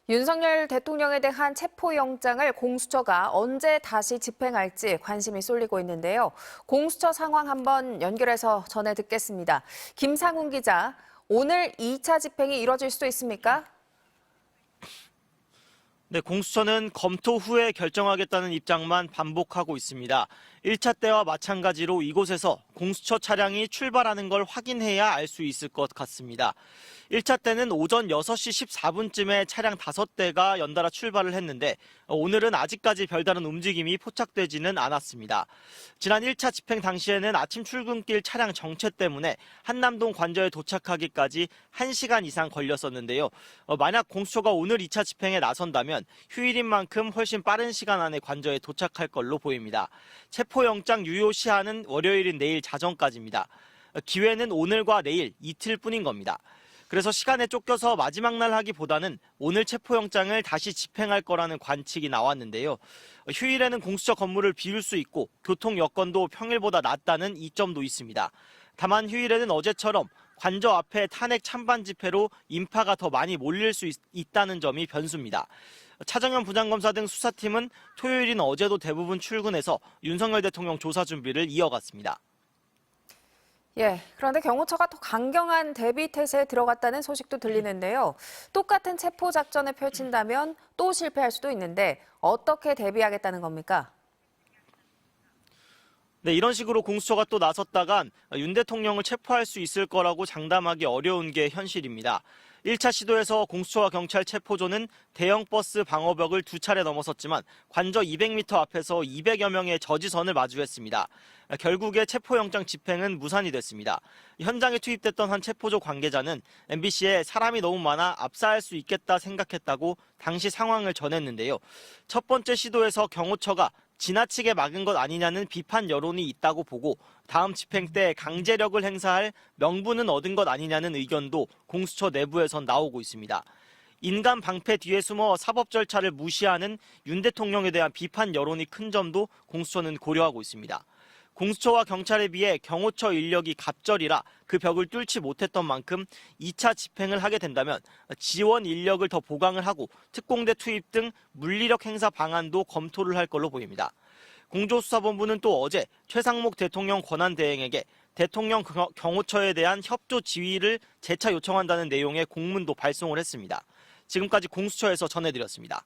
윤석열 대통령에 대한 체포영장을 공수처가 언제 다시 집행할지 관심이 쏠리고 있는데요. 공수처 상황 한번 연결해서 전해 듣겠습니다. 김상훈 기자, 오늘 2차 집행이 이뤄질 수도 있습니까? 네, 공수처는 검토 후에 결정하겠다는 입장만 반복하고 있습니다. 1차 때와 마찬가지로 이곳에서 공수처 차량이 출발하는 걸 확인해야 알 수 있을 것 같습니다. 1차 때는 오전 6시 14분쯤에 차량 5대가 연달아 출발을 했는데 오늘은 아직까지 별다른 움직임이 포착되지는 않았습니다. 지난 1차 집행 당시에는 아침 출근길 차량 정체 때문에 한남동 관저에 도착하기까지 1시간 이상 걸렸었는데요. 만약 공수처가 오늘 2차 집행에 나선다면 휴일인 만큼 훨씬 빠른 시간 안에 관저에 도착할 걸로 보입니다. 체포영장 유효 시한은 월요일인 내일 자정까지입니다. 기회는 오늘과 내일 이틀뿐인 겁니다. 그래서 시간에 쫓겨서 마지막 날 하기보다는 오늘 체포영장을 다시 집행할 거라는 관측이 나왔는데요. 휴일에는 공수처 건물을 비울 수 있고 교통 여건도 평일보다 낫다는 이점도 있습니다. 다만 휴일에는 어제처럼 관저 앞에 탄핵 찬반 집회로 인파가 더 많이 몰릴 수 있다는 점이 변수입니다. 차정현 부장검사 등 수사팀은 토요일인 어제도 대부분 출근해서 윤석열 대통령 조사 준비를 이어갔습니다. 그런데 경호처가 더 강경한 대비 태세에 들어갔다는 소식도 들리는데요. 똑같은 체포 작전을 펼친다면 또 실패할 수도 있는데 어떻게 대비하겠다는 겁니까? 네, 이런 식으로 공수처가 또 나섰다간 윤 대통령을 체포할 수 있을 거라고 장담하기 어려운 게 현실입니다. 1차 시도에서 공수처와 경찰 체포조는 대형 버스 방어벽을 2차례 넘어섰지만 관저 200m 앞에서 200여 명의 저지선을 마주했습니다. 결국에 체포영장 집행은 무산이 됐습니다. 현장에 투입됐던 한 체포조 관계자는 MBC에 사람이 너무 많아 압사할 수 있겠다 생각했다고 당시 상황을 전했는데요. 첫 번째 시도에서 경호처가 지나치게 막은 것 아니냐는 비판 여론이 있다고 보고 다음 집행 때 강제력을 행사할 명분은 얻은 것 아니냐는 의견도 공수처 내부에선 나오고 있습니다. 인간 방패 뒤에 숨어 사법 절차를 무시하는 윤 대통령에 대한 비판 여론이 큰 점도 공수처는 고려하고 있습니다. 공수처와 경찰에 비해 경호처 인력이 갑절이라 그 벽을 뚫지 못했던 만큼 2차 집행을 하게 된다면 지원 인력을 더 보강을 하고 특공대 투입 등 물리력 행사 방안도 검토를 할 걸로 보입니다. 공조수사본부는 또 어제 최상목 대통령 권한대행에게 대통령 경호처에 대한 협조 지휘를 재차 요청한다는 내용의 공문도 발송을 했습니다. 지금까지 공수처에서 전해드렸습니다.